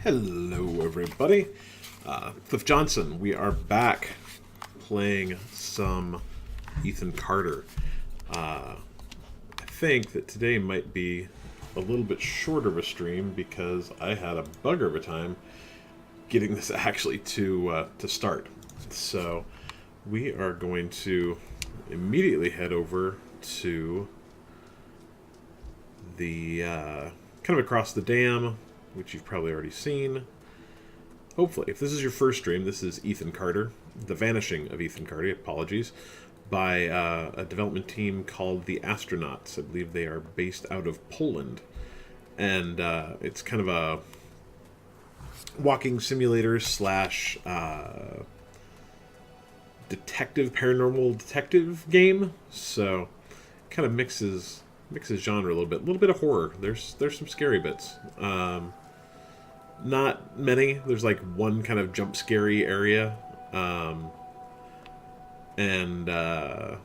Hello, everybody. Cliff Johnson. We are back playing some Ethan Carter. I think that today might be a little bit shorter of a stream because I had a bugger of a time getting this actually to start. So we are going to immediately head over to the kind of across the dam, which you've probably already seen. Hopefully, if this is your first stream, this is Ethan Carter, The Vanishing of Ethan Carter, apologies, by a development team called The Astronauts. I believe they are based out of Poland. And it's kind of a walking simulator slash paranormal detective game. So, kind of mixes genre a little bit of horror. There's some scary bits. Not many. There's like one kind of jump scary area, and the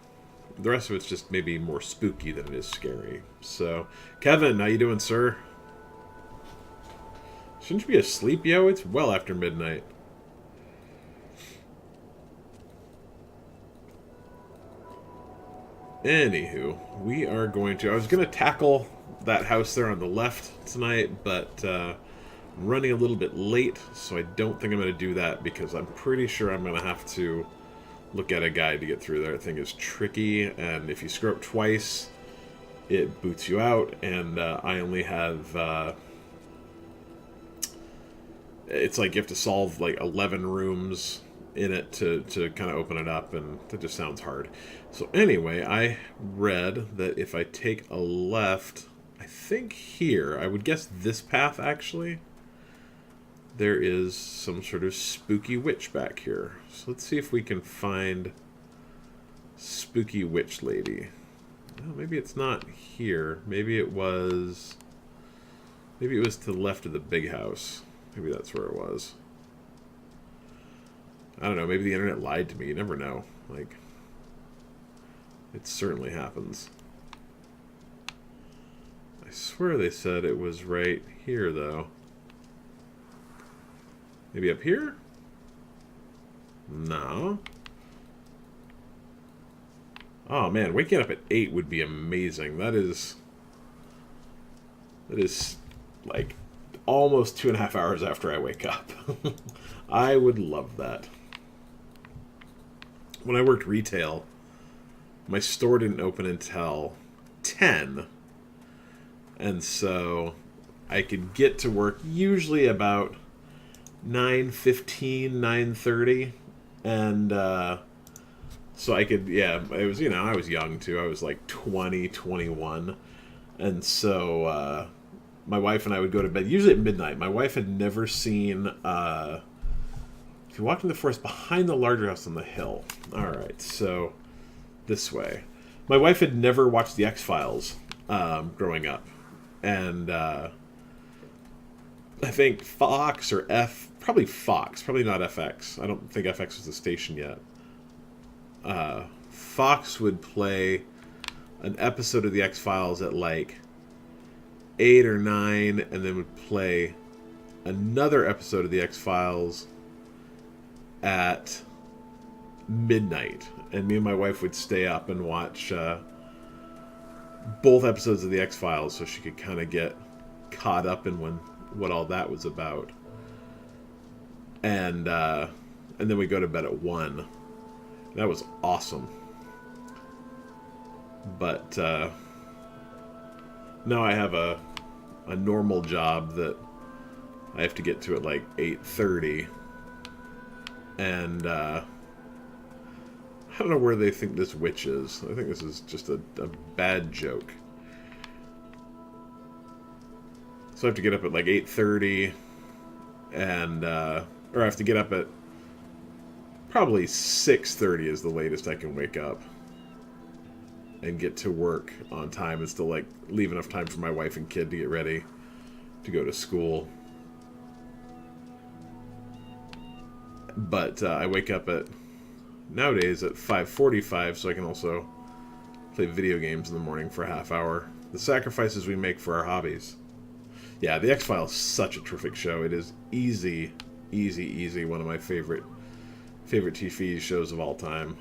rest of it's just maybe more spooky than it is scary. So, Kevin, how you doing, sir? Shouldn't you be asleep, yo? It's well after midnight. Anywho, we are going to... I was going to tackle that house there on the left tonight, but I'm running a little bit late, so I don't think I'm going to do that because I'm pretty sure I'm going to have to look at a guide to get through there. That thing is tricky, and if you screw up twice, it boots you out, and I only have... it's like you have to solve like 11 rooms in it to kind of open it up, and that just sounds hard. So anyway, I read that if I take a left, I think here, I would guess this path actually, there is some sort of spooky witch back here. So let's see if we can find spooky witch lady. Well, maybe it's not here. Maybe it was to the left of the big house. Maybe that's where it was. I don't know, maybe the internet lied to me. You never know. Like, it certainly happens. I swear they said it was right here, though. Maybe up here? No. Oh, man, waking up at 8 would be amazing. That is, like, almost 2.5 hours after I wake up. I would love that. When I worked retail, my store didn't open until 10. And so I could get to work usually about 9:15, 9:30. And so I could, yeah, it was, I was young too. I was like 20, 21. And so my wife and I would go to bed, usually at midnight. My wife had never seen... if you walk in the forest behind the larger house on the hill. Alright, so this way. My wife had never watched The X-Files growing up. And I think Fox or probably Fox, probably not FX. I don't think FX was the station yet. Fox would play an episode of The X-Files at like 8 or 9, and then would play another episode of The X-Files at midnight, and me and my wife would stay up and watch both episodes of The X-Files so she could kind of get caught up in what all that was about. And then we go to bed at 1. That was awesome. But now I have a normal job that I have to get to at like 8:30. And I don't know where they think this witch is. I think this is just a bad joke. So I have to get up at like 8:30, and or I have to get up at probably 6:30 is the latest I can wake up and get to work on time and still like leave enough time for my wife and kid to get ready to go to school. But I wake up nowadays at 5:45, so I can also play video games in the morning for a half hour. The sacrifices we make for our hobbies. Yeah, the X-Files is such a terrific show. It is easy, easy one of my favorite TV shows of all time.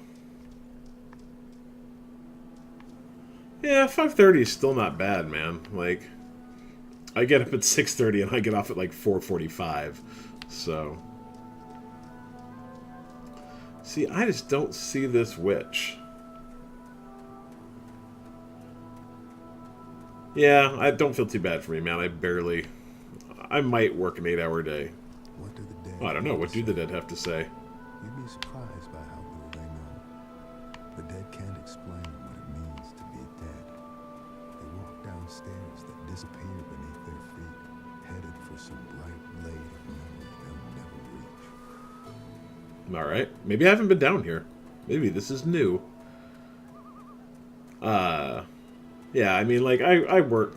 Yeah, 5:30 is still not bad, man. Like, I get up at 6:30 and I get off at like 4:45. So, see, I just don't see this witch. Yeah, I don't feel too bad for me, man. I might work an 8-hour day. What do the dead Oh, I don't know. What do the dead have to say? You'd be surprised by how little they know. The dead can't explain what it means to be dead. They walk down stairs that disappear beneath their feet, headed for some bright lane of memory they'll never reach. Alright. Maybe I haven't been down here. Maybe this is new. Yeah, I mean, like, I work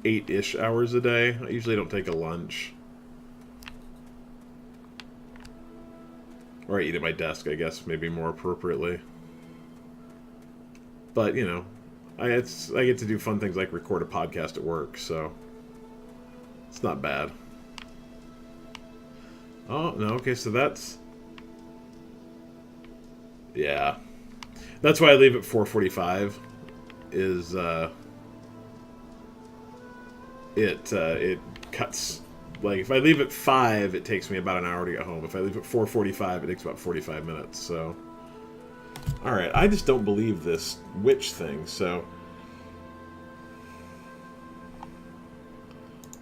8-ish hours a day. I usually don't take a lunch. Or I eat at my desk, I guess, maybe more appropriately. But, you know, I get to do fun things like record a podcast at work, so it's not bad. Oh, no, okay, so that's... Yeah. That's why I leave at 4:45. Is it cuts, like, if I leave at 5 it takes me about an hour to get home. If I leave at 4:45 it takes about 45 minutes. So alright, I just don't believe this witch thing. So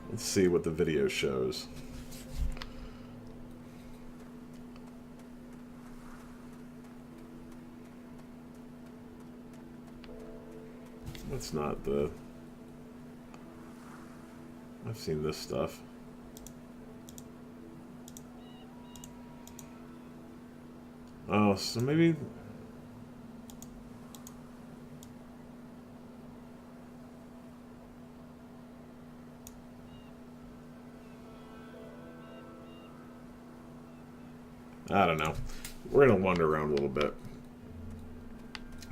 let's see what the video shows. That's not the... I've seen this stuff. Oh, so maybe... I don't know. We're going to wander around a little bit.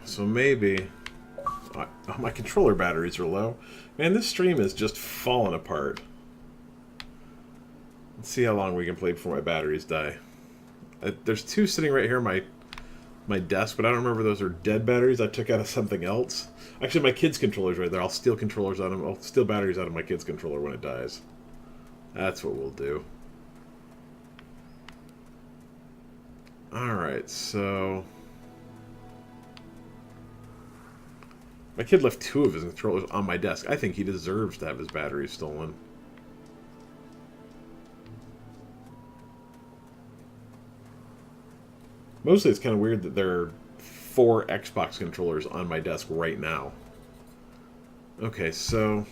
So maybe... Oh, my controller batteries are low. Man, this stream is just falling apart. Let's see how long we can play before my batteries die. There's 2 sitting right here on my desk, but I don't remember those are dead batteries I took out of something else. Actually, my kid's controller's right there. I'll steal controllers out of them. I'll steal batteries out of my kid's controller when it dies. That's what we'll do. Alright, so... My kid left 2 of his controllers on my desk. I think he deserves to have his batteries stolen. Mostly it's kind of weird that there are 4 Xbox controllers on my desk right now. Okay, so...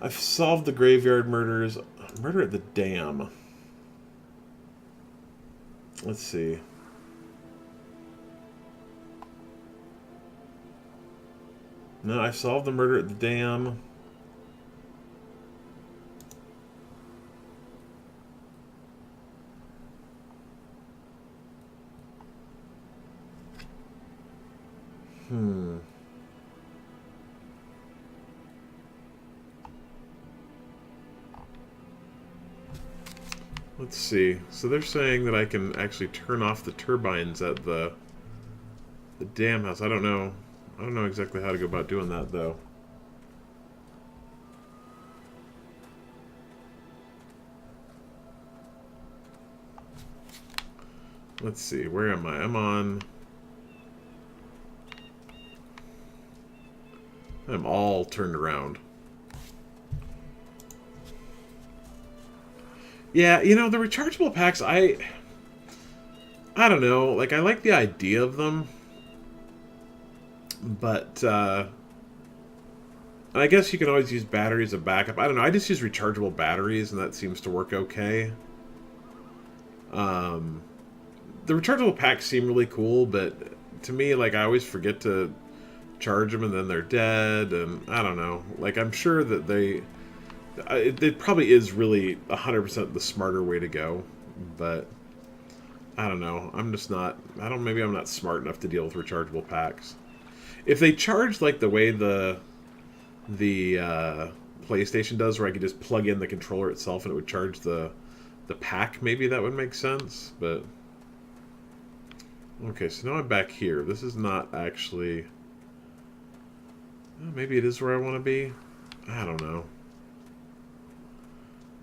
I've solved the graveyard murders. Murder at the dam. Let's see. No, I solved the murder at the dam. Let's see. So they're saying that I can actually turn off the turbines at the dam house. I don't know. I don't know exactly how to go about doing that, though. Let's see. Where am I? I'm all turned around. Yeah, you know, the rechargeable packs, I don't know. Like, I like the idea of them. But, I guess you can always use batteries as a backup. I don't know, I just use rechargeable batteries, and that seems to work okay. The rechargeable packs seem really cool, but to me, like, I always forget to charge them, and then they're dead, and I don't know. Like, I'm sure that it probably is really 100% the smarter way to go, but I don't know. I'm just not, maybe I'm not smart enough to deal with rechargeable packs. If they charge like the way the the PlayStation does, where I could just plug in the controller itself and it would charge the pack. Maybe that would make sense, but okay. So now I'm back here. This is not actually. Maybe it is where I want to be. I don't know.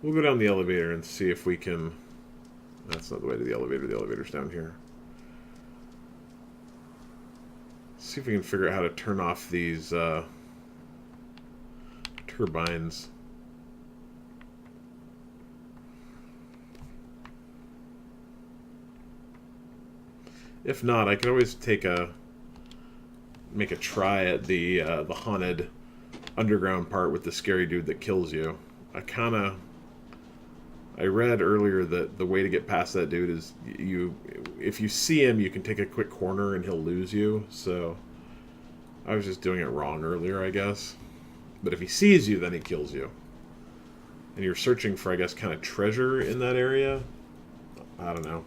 We'll go down the elevator and see if we can. That's not the way to the elevator. The elevator's down here. See if we can figure out how to turn off these turbines. If not, I can always make a try at the haunted underground part with the scary dude that kills you. I read earlier that the way to get past that dude is if you see him, you can take a quick corner and he'll lose you. So I was just doing it wrong earlier, I guess. But if he sees you, then he kills you. And you're searching for, I guess, kind of treasure in that area. I don't know.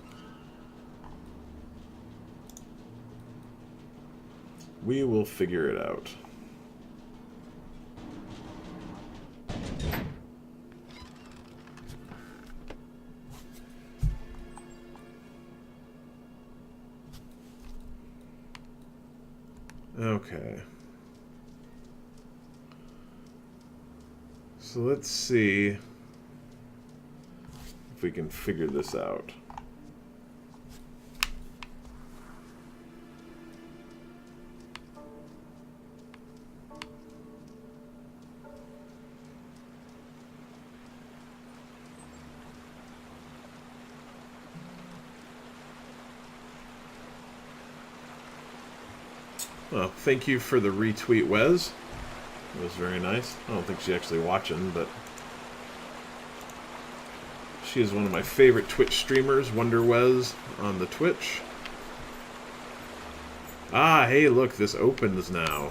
We will figure it out. Okay. So let's see if we can figure this out. Well, thank you for the retweet, Wes. It was very nice. I don't think she's actually watching, but she is one of my favorite Twitch streamers, Wonder Wes, on the Twitch. Ah, hey, look, this opens now.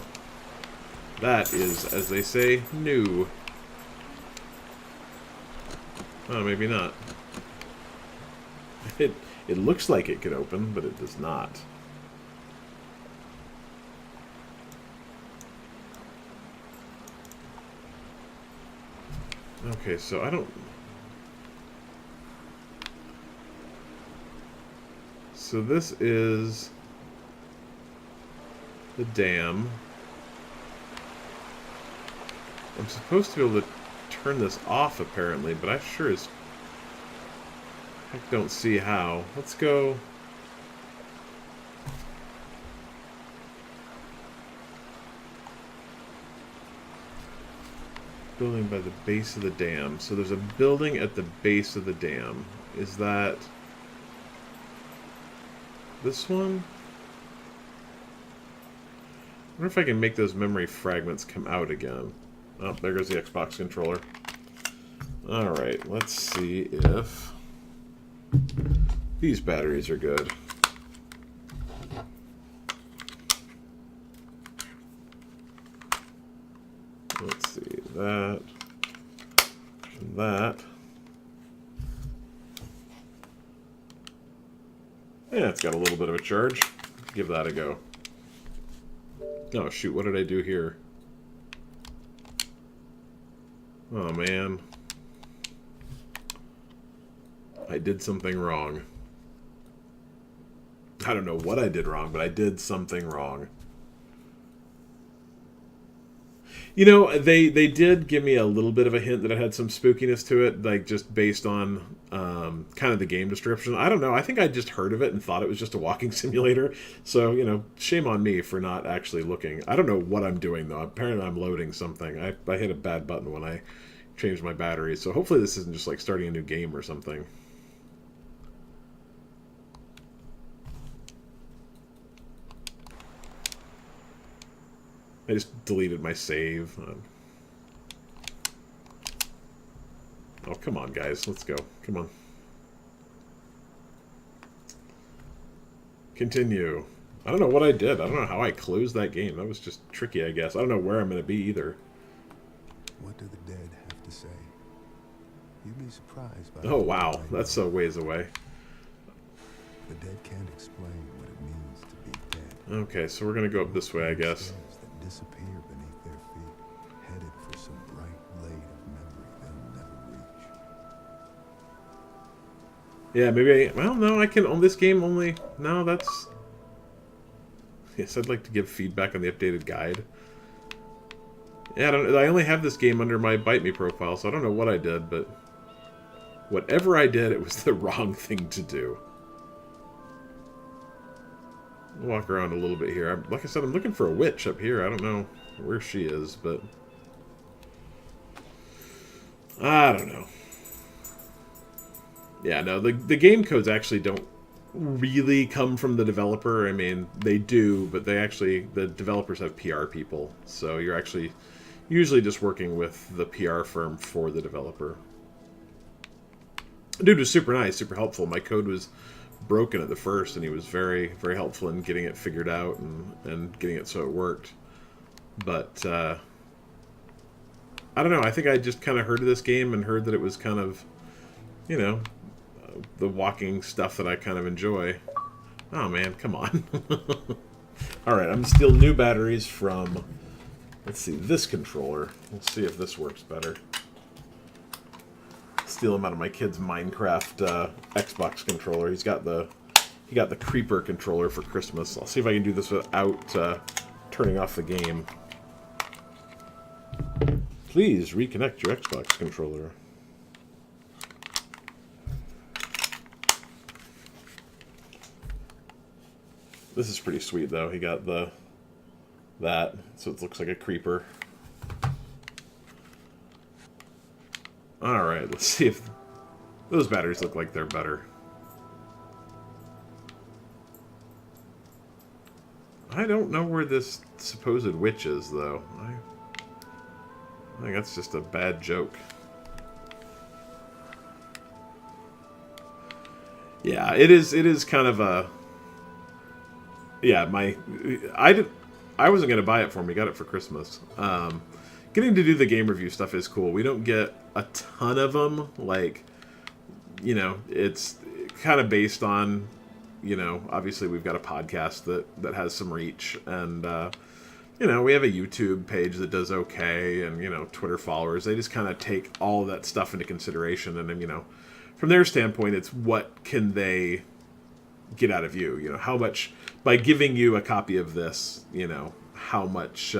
That is, as they say, new. Oh, maybe not. It looks like it could open, but it does not. Okay, so I don't... So this is the dam. I'm supposed to be able to turn this off, apparently, but I sure as heck don't see how. Let's go... Building by the base of the dam. So there's a building at the base of the dam. Is that this one? I wonder if I can make those memory fragments come out again. Oh, there goes the Xbox controller. Alright, let's see if these batteries are good. Let's see, that, and that. Yeah, it's got a little bit of a charge. Give that a go. Oh, shoot, what did I do here? Oh, man. I did something wrong. I don't know what I did wrong, but I did something wrong. You know, they did give me a little bit of a hint that it had some spookiness to it, like just based on kind of the game description. I don't know. I think I just heard of it and thought it was just a walking simulator. So, you know, shame on me for not actually looking. I don't know what I'm doing, though. Apparently I'm loading something. I hit a bad button when I changed my battery. So hopefully this isn't just like starting a new game or something. I just deleted my save. Oh, come on, guys. Let's go. Come on. Continue. I don't know what I did. I don't know how I closed that game. That was just tricky, I guess. I don't know where I'm going to be either. What do the dead have to say? You'd be surprised by... Oh, wow. That's a ways away. The dead can't explain what it means to be dead. Okay, so we're going to go up this way, I guess. That disappear beneath their feet, Yeah, maybe well, no, I can own this game only... No, that's... Yes, I'd like to give feedback on the updated guide. Yeah, I only have this game under my Bite Me profile, so I don't know what I did, but... Whatever I did, it was the wrong thing to do. I'll walk around a little bit here. Like I said, I'm looking for a witch up here. I don't know where she is, but... I don't know. Yeah, no, the game codes actually don't really come from the developer. I mean, they do, but the developers have PR people, so you're actually usually just working with the PR firm for the developer. Dude was super nice, super helpful. My code was broken at the first, and he was very, very helpful in getting it figured out and getting it so it worked. But, I don't know, I think I just kind of heard of this game and heard that it was kind of, you know, the walking stuff that I kind of enjoy. Oh man, come on. Alright, I'm gonna steal new batteries from, let's see, this controller. Let's see if this works better. Steal them out of my kid's Minecraft Xbox controller. He got the Creeper controller for Christmas. I'll see if I can do this without turning off the game. Please reconnect your Xbox controller. This is pretty sweet, though. He got that, so it looks like a creeper. Alright, let's see if those batteries look like they're better. I don't know where this supposed witch is, though. I think that's just a bad joke. Yeah, it is kind of a... Yeah, I wasn't going to buy it for him. He got it for Christmas. Getting to do the game review stuff is cool. We don't get a ton of them. Like, you know, it's kind of based on, you know, obviously we've got a podcast that has some reach. And, you know, we have a YouTube page that does okay. And, you know, Twitter followers. They just kind of take all of that stuff into consideration. And then, you know, from their standpoint, it's what can they get out of you? You know, how much... By giving you a copy of this, you know, how much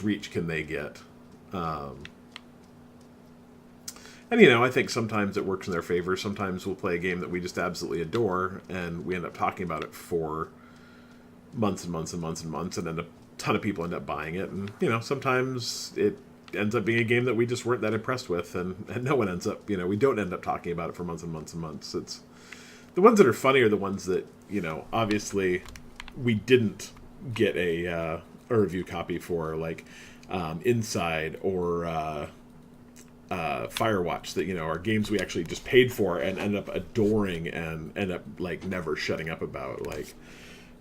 reach can they get? And, you know, I think sometimes it works in their favor. Sometimes we'll play a game that we just absolutely adore, and we end up talking about it for months and months and months and months, and then a ton of people end up buying it. And, you know, sometimes it ends up being a game that we just weren't that impressed with, and no one ends up, you know, we don't end up talking about it for months and months and months. It's... The ones that are funny are the ones that, you know, obviously we didn't get a review copy for, like Inside or Firewatch, that, you know, are games we actually just paid for and end up adoring and end up, like, never shutting up about. Like,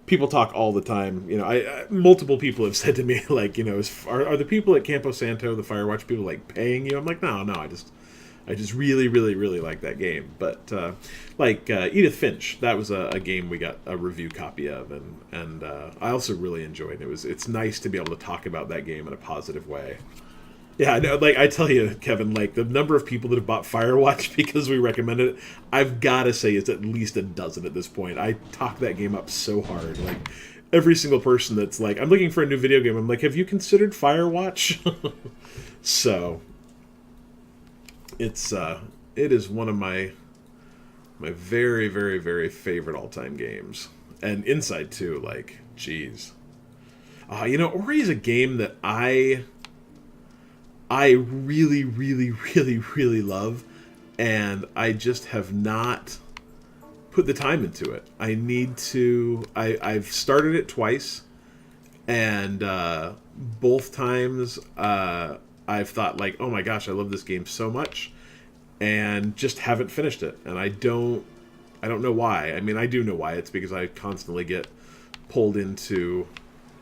people talk all the time. You know, multiple people have said to me, like, you know, are the people at Campo Santo, the Firewatch people, like, paying you? I'm like, no, I just really, really, really like that game. But, like, Edith Finch, that was a game we got a review copy of, and I also really enjoyed it. It's nice to be able to talk about that game in a positive way. Yeah, I know, like, I tell you, Kevin, like, the number of people that have bought Firewatch because we recommended it, I've got to say it's at least a dozen at this point. I talk that game up so hard. Like, every single person that's like, I'm looking for a new video game, I'm like, have you considered Firewatch? So... it is one of my very, very, very favorite all-time games. And Inside, too, like, geez. You know, Ori is a game that I really, really, really, really love, and I just have not put the time into it. I need to... I've started it twice, and both times I've thought, like, oh my gosh, I love this game so much, and just haven't finished it. And I don't know why. I mean, I do know why. It's because I constantly get pulled into,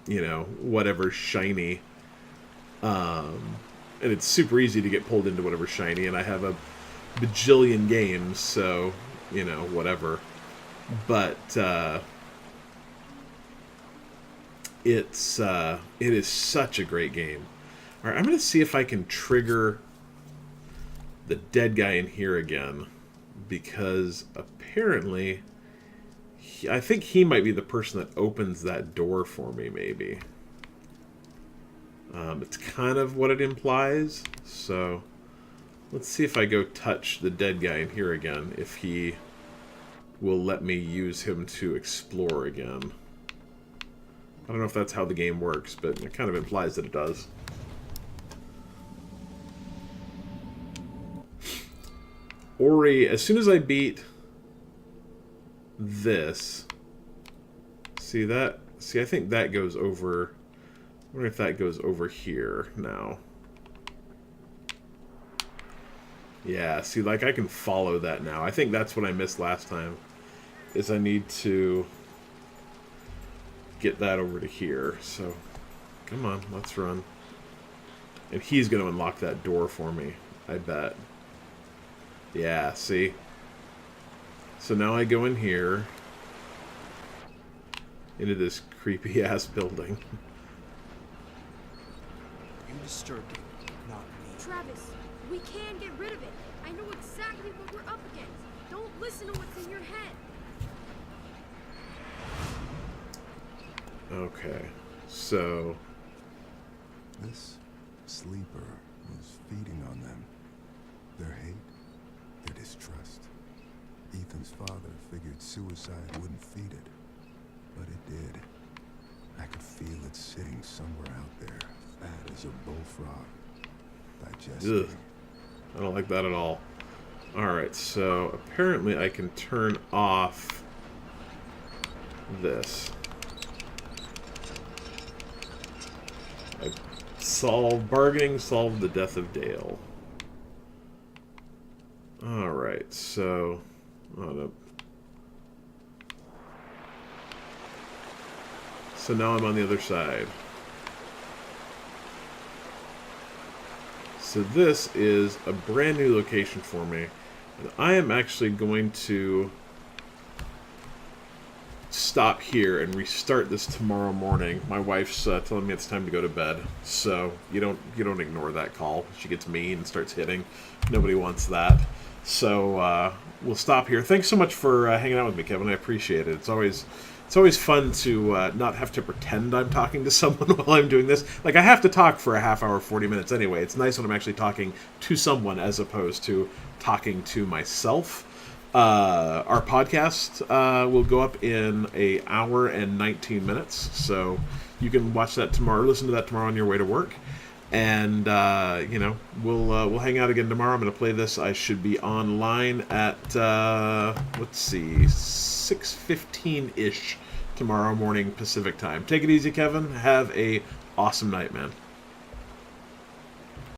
you know, whatever's shiny. And it's super easy to get pulled into whatever's shiny, and I have a bajillion games, so, you know, whatever. But it is such a great game. Alright, I'm going to see if I can trigger the dead guy in here again because apparently I think he might be the person that opens that door for me, maybe. It's kind of what it implies. So let's see if I go touch the dead guy in here again, if he will let me use him to explore again. I don't know if that's how the game works, but it kind of implies that it does. Ori, as soon as I beat this, see that? See, I think that goes over. I wonder if that goes over here now. Yeah, see, like I can follow that now. I think that's what I missed last time, is I need to get that over to here. So, come on, let's run. And he's going to unlock that door for me, I bet. Yeah, see? So now I go in here, into this creepy-ass building. You disturbed it, not me. Travis, we can get rid of it. I know exactly what we're up against. Don't listen to what's in your head. Okay, so... This sleeper was feeding on them. Their hate, their distrust. Ethan's father figured suicide wouldn't feed it, but it did. I could feel it sitting somewhere out there, fat as a bullfrog, digesting. Ugh. I don't like that at all. Alright, so apparently I can turn off this. I bargaining solved the death of Dale. Alright, so... Oh, no. So now I'm on the other side. So this is a brand new location for me. And I am actually going to stop here and restart this tomorrow morning. My wife's telling me it's time to go to bed. So you don't ignore that call. She gets mean and starts hitting. Nobody wants that. So we'll stop here. Thanks so much for hanging out with me, Kevin. I appreciate it. It's always fun to not have to pretend I'm talking to someone while I'm doing this. Like, I have to talk for a half hour, 40 minutes anyway. It's nice when I'm actually talking to someone as opposed to talking to myself. Our podcast will go up in an hour and 19 minutes. So you can watch that tomorrow, listen to that tomorrow on your way to work. And, we'll hang out again tomorrow. I'm going to play this. I should be online at, let's see, 6:15-ish tomorrow morning Pacific time. Take it easy, Kevin. Have a awesome night, man.